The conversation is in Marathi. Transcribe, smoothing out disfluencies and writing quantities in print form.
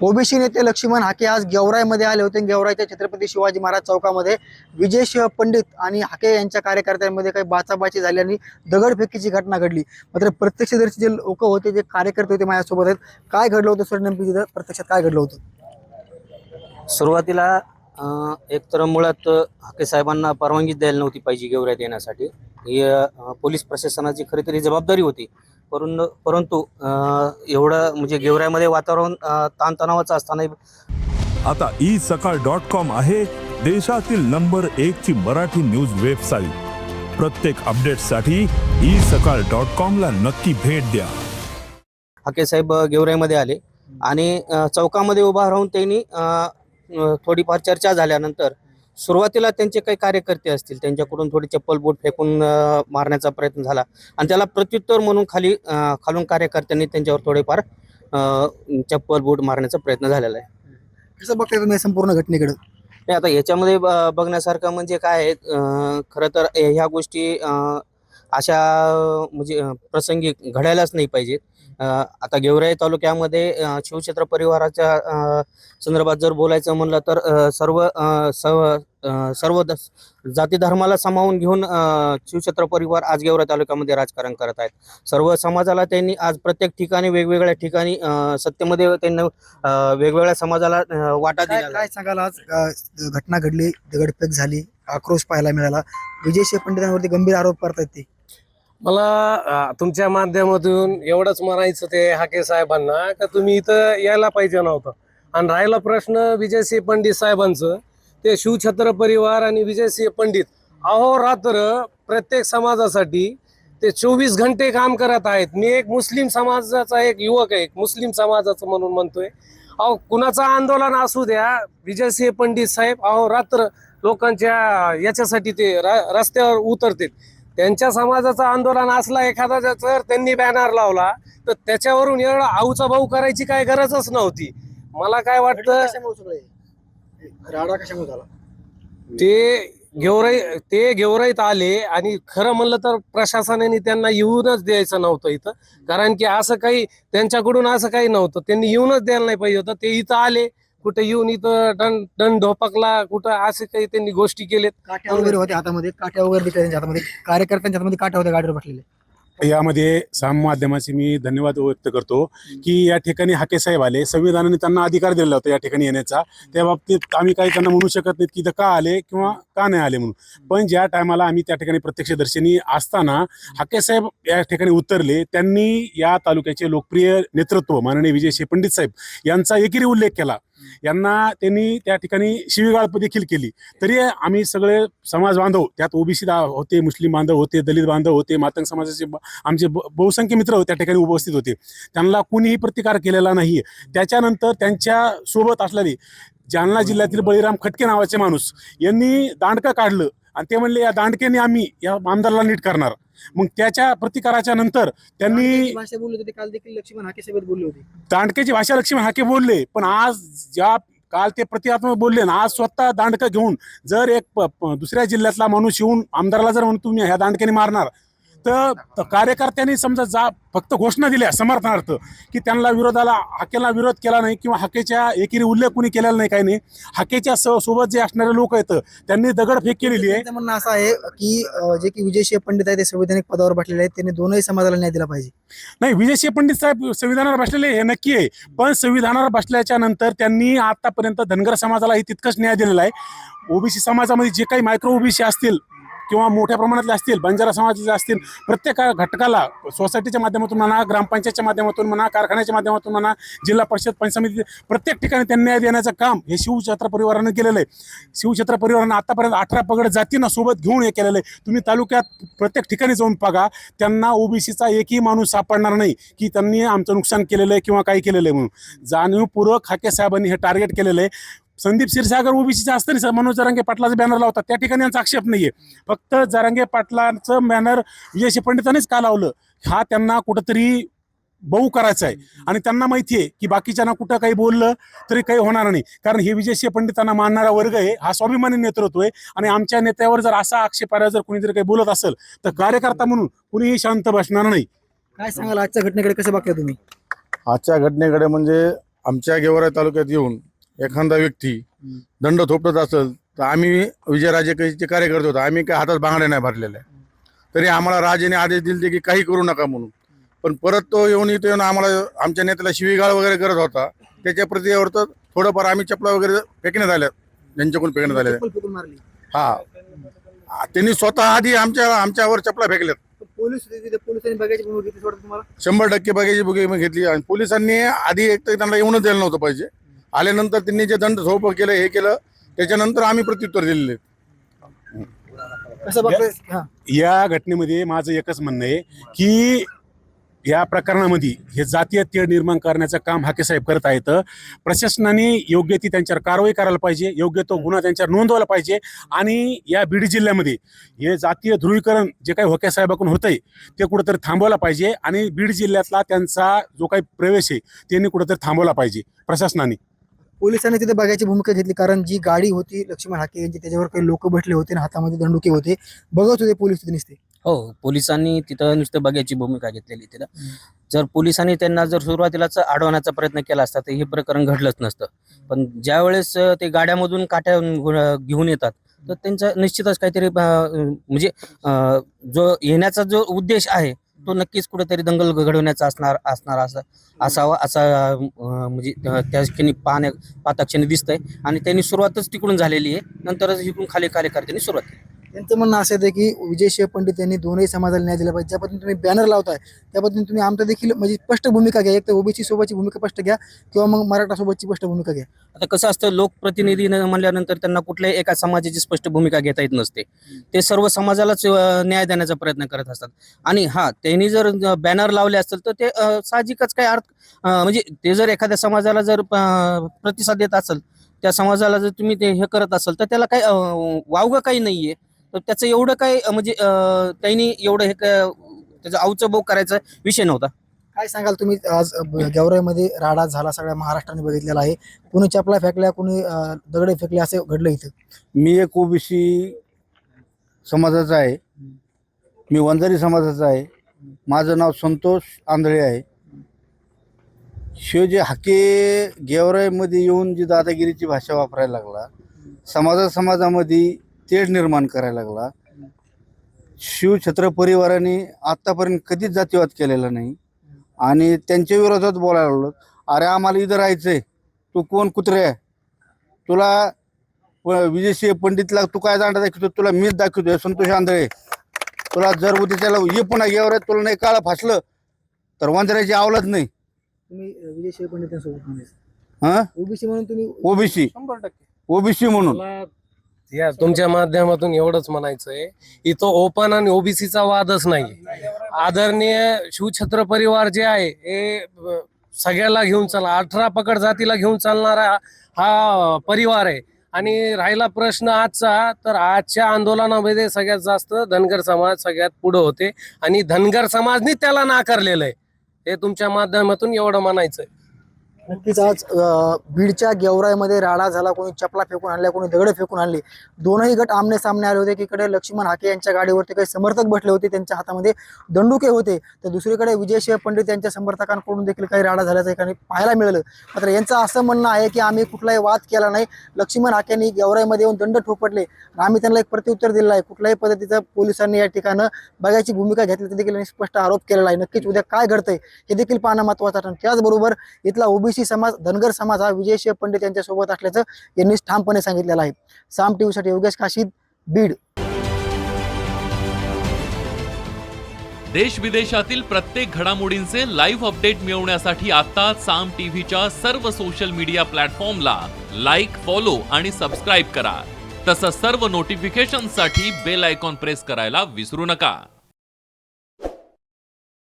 ओबीसी नेते लक्ष्मण हाके आज गेवराईमध्ये आले होते. गेवराईच्या छत्रपती शिवाजी महाराज चौकामध्ये विजय शिव पंडित आणि हाके यांच्या कार्यकर्त्यांमध्ये काही बाचाबाची झाली आणि दगडफेकीची घटना घडली. मात्र प्रत्यक्षदर्शी जे लोक होते, जे कार्यकर्ते होते माझ्यासोबत आहेत, काय घडलं होतं सर, नेमकी तिथं प्रत्यक्षात काय घडलं होतं? सुरुवातीला एक तर मुळात हाके साहेबांना परवानगी द्यायला नव्हती पाहिजे गेवराईत येण्यासाठी. ही पोलीस प्रशासनाची खरी तरी जबाबदारी होती. परंतु एवढं म्हणजे गेवराईमध्ये वातावरण ताणतणावाचं असताना आता isakal.com आहे देशातील नंबर 1 ची मराठी न्यूज वेबसाईट. प्रत्येक अपडेटसाठी isakal.com ला नक्की भेट द्या. हाके साहेब गेवराईमध्ये आले आणि चौकामध्ये उभा राहून त्यांनी थोडीफार चर्चा झाल्यानंतर सुरुवातीला त्यांचे काही कार्यकर्ते असतील त्यांच्याकडून थोडी चप्पल बोट फेकून मारण्याचा प्रयत्न झाला आणि त्याला प्रत्युत्तर म्हणून खालून कार्यकर्त्यांनी त्यांच्यावर थोडेफार चप्पल बोट मारण्याचा प्रयत्न झालेला आहे. कसं बघताय तुम्ही संपूर्ण घटनेकडे? नाही, आता याच्यामध्ये बघण्यासारखं म्हणजे काय आहे, खरं तर ह्या गोष्टी अशा म्हणजे प्रसंगी घडायलाच नाही पाहिजेत. आता गेवराई तालुक्यामध्ये शिवक्षेत्र परिवाराच्या संदर्भात जर बोलायचं म्हणलं तर सर्व जाती धर्माला सामावून घेऊन शिवक्षेत्र परिवार आज गेवराई तालुक्यामध्ये राजकारण करत आहेत. सर्व समाजाला त्यांनी आज प्रत्येक ठिकाणी वेगवेगळ्या ठिकाणी सत्तेमध्ये त्यांनी वेगवेगळ्या समाजाला वाटा दिला. काय सांगाल? आज घटना घडली, दगडफेक झाली, आक्रोश पाहायला मिळाला, विजय शिव पंडितांवरती गंभीर आरोप करतायत ते. मला तुमच्या माध्यमातून एवढंच म्हणायचं ते हाके साहेबांना का तुम्ही इथं यायला पाहिजे नव्हतं. आणि राहिला प्रश्न विजयसिंह पंडित साहेबांचं, ते शिवछत्र परिवार आणि विजयसिंह पंडित अहोरात्र प्रत्येक समाजासाठी ते 24 घंटे काम करत आहेत. मी एक मुस्लिम समाजाचा एक युवक आहे, मुस्लिम समाजाचं म्हणून म्हणतोय. अहो, कुणाचं आंदोलन असू द्या, विजयसिंह पंडित साहेब अहोरात्र लोकांच्या याच्यासाठी ते रस्त्यावर उतरतात. त्यांच्या समाजाचं आंदोलन असला एखादा जर त्यांनी बॅनर लावला तर त्याच्यावरून एवढा आऊचा भाऊ करायची काय गरजच नव्हती. मला काय वाटतं राडा कशामुळे झाला? ते गेवराईत आले आणि खरं म्हणलं तर प्रशासनाने त्यांना येऊनच द्यायचं नव्हतं इथं. कारण की असं काही त्यांच्याकडून असं काही नव्हतं, त्यांनी येऊनच द्यायला नाही पाहिजे होतं. ते इथं आले, कुठे येऊन इथं दंड ढोपकला, कुठं असे काही त्यांनी गोष्टी केलेत. काठ्या वगैरे होते हातामध्ये, काठ्या वगैरे दिसल्या त्यांच्या हातामध्ये, कार्यकर्त्यांच्या हातामध्ये काठ्या होत्या गाडीवर बसलेले. यामध्ये माध्यमाचे मी धन्यवाद व्यक्त करतो की या ठिकाणी हाके साहेब आले. संविधानाने त्यांना अधिकार दिलेला होता या ठिकाणी येण्याचा. त्या बाबतीत आम्ही काही त्यांना म्हणू शकत नाहीत की इथं का आले किंवा का नाही आले म्हणून. पण ज्या टायमाला आम्ही त्या ठिकाणी प्रत्यक्षदर्शनी असताना हाके साहेब या ठिकाणी उतरले. त्यांनी या तालुक्याचे लोकप्रिय नेतृत्व माननीय विजय पंडित साहेब यांचा एकेरी उल्लेख केला. यांना त्यांनी त्या ठिकाणी शिवीगाळ देखील केली. तरी आम्ही सगळे समाज बांधव, त्यात ओबीसी होते, मुस्लिम बांधव होते, दलित बांधव होते, मातंग समाजाचे आमचे बहुसंख्य मित्र त्या ठिकाणी उपस्थित होते. त्यांना कुणीही प्रतिकार केलेला नाही. त्याच्यानंतर त्यांच्या सोबत असलेले जालना जिल्ह्यातील बळीराम खटके नावाचे माणूस यांनी दांडकं काढलं आणि ते म्हणले या दांडकेने आम्ही या आमदाराला नीट करणार. मग त्याच्या प्रतिकाराच्या नंतर त्यांनी भाषा बोलले होते. काल देखील लक्ष्मण हाके साहेब बोलले होते. दांडकेची भाषा लक्ष्मण हाके बोलले, पण आज काल ते प्रतिकात्मक बोलले ना, आज स्वतः दांडकं घेऊन जर एक दुसऱ्या जिल्ह्यातला माणूस येऊन आमदाराला जर म्हणून तुम्ही ह्या दांडक्याने मारणार, तर कार्यकर्त्यांनी समजा फक्त घोषणा दिल्या समर्थनार्थ की त्यांना हाकेला विरोध केला नाही किंवा हाकेच्या एकेरी उल्लेख कुणी केलेला नाही, काही नाही. हाकेच्या सोबत जे असणारे लोक आहेत त्यांनी दगडफेक केलेली आहे. त्यांचं म्हणणं असं आहे की जे की विजय शिव पंडित आहे ते संविधानिक पदावर बसलेले आहेत, त्यांनी दोनही समाजाला न्याय दिला पाहिजे. नाही, विजय पंडित साहेब संविधानावर बसलेले हे नक्की आहे, पण संविधानावर बसल्याच्या नंतर त्यांनी आतापर्यंत धनगर समाजालाही तितकंच न्याय दिलेला आहे. ओबीसी समाजामध्ये जे काही मायक्रो ओबीसी असतील किंवा मोठ्या प्रमाणातले असतील, बंजारा समाजाचे असतील, प्रत्येक घटकाला सोसायटीच्या माध्यमातून म्हणा, ग्रामपंचायतच्या माध्यमातून म्हणा, कारखान्याच्या माध्यमातून म्हणा, जिल्हा परिषद पंचायत समिती, प्रत्येक ठिकाणी त्यांना न्याय देण्याचं काम हे शिवछत्र परिवारानं केलेलं आहे. शिवछत्र परिवारानं आतापर्यंत 18 पगड जातींना सोबत घेऊन हे केलेलं आहे. तुम्ही तालुक्यात प्रत्येक ठिकाणी जाऊन बघा, त्यांना ओबीसीचा एकही माणूस सापडणार नाही की त्यांनी आमचं नुकसान केलेलं आहे किंवा काही केलेलं आहे म्हणून. जाणीवपूर्वक हाके साहेबांनी हे टार्गेट केलेलं आहे. संदीप क्षीरसागर ओबीसीचे असताना मनोज जरांगे पाटलाचा बॅनर लावतात, त्या ठिकाणी यांचा आक्षेप नाहीये. फक्त जरांगे पाटलांचं बॅनर विजय पंडितांनीच का लावलं, हा त्यांना कुठंतरी बहु करायचं आहे. आणि त्यांना माहिती आहे की बाकीच्यांना कुठं काही बोललं तरी काही होणार नाही, कारण हे विजय पंडितांना मानणारा वर्ग आहे, हा स्वाभिमानी नेतृत्व आहे. आणि आमच्या नेत्यावर जर असा आक्षेपार्ह जर कुणीतरी काही बोलत असेल तर कार्यकर्ता म्हणून कुणीही शांत बसणार नाही. काय सांगाल आजच्या घटनेकडे, कसं बघताय तुम्ही? आजच्या घटनेकडे म्हणजे आमच्या गेवराई तालुक्यात येऊन एखादा व्यक्ती दंड थोपटत असेल तर आम्ही विजयराजेचे कार्यकर्ते होतो, आम्ही काही हातात बांगड्या नाही भरलेल्या. तरी आम्हाला राजेने आदेश दिले की काही करू नका म्हणून. पण परत तो येऊन इथे येऊन आम्हाला आमच्या नेत्याला शिवीगाळ वगैरे करत होता. त्याच्या प्रति यावर तर थोडंफार आम्ही चपला वगैरे फेकण्यात आल्या, ज्यांच्याकडून फेकण्यात आल्या. चप्पल फेकून मारली. हा, त्यांनी स्वतः आधी आमच्यावर चपला फेकल्यात. पोलीस होते तिथे, पोलिसांनी बघायची भूमिका घेतली सोडत तुम्हाला? 100% बघायची भूमिका घेतली. आणि पोलिसांनी आधी एक तर त्यांना येऊनच द्यायला नव्हतं पाहिजे. आल्यानंतर त्यांनी जे दंड झोप केलं हे केलं, त्याच्यानंतर आम्ही प्रत्युत्तर दिलेले. कसं बघतोय? हा. या घटनेमध्ये माझं एकच म्हणणं आहे की या प्रकरणामध्ये हे जातीय तेढ निर्माण करण्याचं काम हाके साहेब करत आहेत. प्रशासनाने योग्य ती त्यांच्यावर कारवाई करायला पाहिजे, योग्य तो गुन्हा त्यांच्यावर नोंदवला पाहिजे. आणि या बीड जिल्ह्यामध्ये हे जातीय ध्रुवीकरण जे काही होके साहेबाकडून होतंय ते कुठेतरी थांबवलं पाहिजे. आणि बीड जिल्ह्यातला त्यांचा जो काही प्रवेश आहे त्यांनी कुठेतरी थांबवला पाहिजे प्रशासनाने. पोलिसांनी तिथे बघायची भूमिका घेतली, कारण जी गाडी होती लक्ष्मण हाके यांची त्याच्यावर काही लोक बसले होते आणि हातामध्ये दंडुके होते, बघत होते पोलीस तिथे नुसते. हो, पोलिसांनी तिथं नुसतं बघायची भूमिका घेतलेली तिथं. जर पोलिसांनी त्यांना जर सुरुवातीलाच अडवण्याचा प्रयत्न केला असता तर हे प्रकरण घडलंच नसतं. पण ज्या वेळेस ते गाड्यामधून काट्या घेऊन येतात तर त्यांचा निश्चितच काहीतरी म्हणजे जो येण्याचा जो उद्देश आहे तो नक्कीच कुठेतरी दंगल घडवण्याचा असणार असावा असा म्हणजे त्या ठिकाणी पाहता दिसतंय. आणि त्यांनी सुरुवातच तिकडून झालेली आहे, नंतरच इकडून खाली करताना सुरुवात केली. त्यांचं म्हणणं असं आहे की विजयसिंह पंडित यांनी दोन्ही समाजाला न्याय दिला पाहिजे. ज्या पद्धतीने तुम्ही बॅनर लावताय त्या पद्धतीने तुम्ही आमचं देखील म्हणजे स्पष्ट भूमिका घ्या. एक तर ओबीसी सोबतची भूमिका स्पष्ट घ्या किंवा मग मराठा सोबतची स्पष्ट भूमिका घ्या. आता कसं असतं, लोकप्रतिनिधी म्हणल्यानंतर त्यांना कुठल्याही एका समाजाची स्पष्ट भूमिका घेता येत नसते. ते सर्व समाजालाच न्याय देण्याचा प्रयत्न करत असतात. आणि त्यांनी जर बॅनर लावले असतील तर ते साहजिकच काही अर्थ म्हणजे ते जर एखाद्या समाजाला जर प्रतिसाद देत असेल, त्या समाजाला जर तुम्ही ते हे करत असाल तर त्याला काही वावगं काही नाहीये. तर त्याचं एवढं काय म्हणजे त्यांनी एवढं हे त्याचं अवचबोग करायचा विषय नव्हता. काय सांगाल तुम्ही? आज गेवराईमध्ये राडा झाला, सगळ्या महाराष्ट्राने बघितलेला आहे. कोणी चपला फेकल्या, कोणी दगडे फेकले, असं घडलं इथं. मी एक ओबीसी समाजाचा आहे, मी वंजारी समाजाचा आहे. माझं नाव संतोष आंधळे आहे. शिवजी हाके गेवराईमध्ये येऊन जी दादागिरीची भाषा वापरायला लागला, समाजामध्ये तेढ निर्माण करायला लागला. शिवछत्र परिवाराने आत्तापर्यंत कधीच जातीवाद केलेला नाही आणि त्यांच्या विरोधात बोलायला लागलो. अरे आम्हाला इथं राहायचंय, तू कोण कुत्रे आहे? तुला विजयसिंह पंडितला तू काय दांडा दाखवतो? तुला मीच दाखवतोय संतोष आंधळे. तुला जर उद्या त्याला ये पुन्हा गेवराईत तुला नाही काळा फासलं तर वंजराची आवलत नाही. तुम्ही विजयसिंह पंडितांसोबत हा, ओबीसी म्हणून तुम्ही ओबीसी 100%. ओबीसी म्हणून. मला या तुमच्या माध्यमातून एवढंच म्हणायचंय, इथं ओपन आणि ओबीसीचा वादच नाही. आदरणीय शिवछत्र परिवार जे आहे हे सगळ्याला घेऊन चालला, 18 पकड जातीला घेऊन चालणारा हा परिवार आहे. आणि राहिला प्रश्न आजचा, तर आजच्या आंदोलनामध्ये सगळ्यात जास्त धनगर समाज सगळ्यात पुढे होते आणि धनगर समाजने त्याला नाकारलेलं आहे. हे तुमच्या माध्यमातून एवढं म्हणायचंय. नक्कीच आज बीडच्या गेवराईमध्ये राडा झाला. कोणी चपला फेकून आणल्या, कोणी दगड फेकून आणली. दोनही गट आमने सामने आले होते. एकीकडे लक्ष्मण हाके यांच्या गाडीवरती काही समर्थक बसले होते, त्यांच्या हातामध्ये दंडुके होते. तर दुसरीकडे विजयसिंह पंडित यांच्या समर्थकांकडून देखील काही राडा झाल्याचं एकाने पाहायला मिळालं. मात्र यांचं असं म्हणणं आहे की आम्ही कुठलाही वाद केला नाही. लक्ष्मण हाकेंनी गेवराईमध्ये येऊन दंड ठोपटले आणि आम्ही त्यांना एक प्रत्युत्तर दिलेलं आहे. कुठल्याही पद्धतीचं पोलिसांनी या ठिकाणं बघायची भूमिका घेतली देखील यांनी स्पष्ट आरोप केलेला आहे. नक्कीच उद्या काय घडतंय हे देखील पाहणं महत्त्वाचं आहे. त्याचबरोबर इथला ओबीसी समाज, धनगर समाज हा विजयसिंह पंडित यांच्या सोबत असल्याचं यांनी ठामपणे सांगितलेलं आहे. साम टीव्हीसाठी योगेश काशीद, बीड. देश विदेशातील प्रत्येक घडामोडींचे लाईव्ह अपडेट मिळवण्यासाठी आता साम टीव्हीच्या सर्व सोशल मीडिया प्लॅटफॉर्मला लाईक, फॉलो आणि सबस्क्राईब करा. तसंच सर्व नोटिफिकेशनसाठी बेल आयकॉन प्रेस करायला विसरू नका.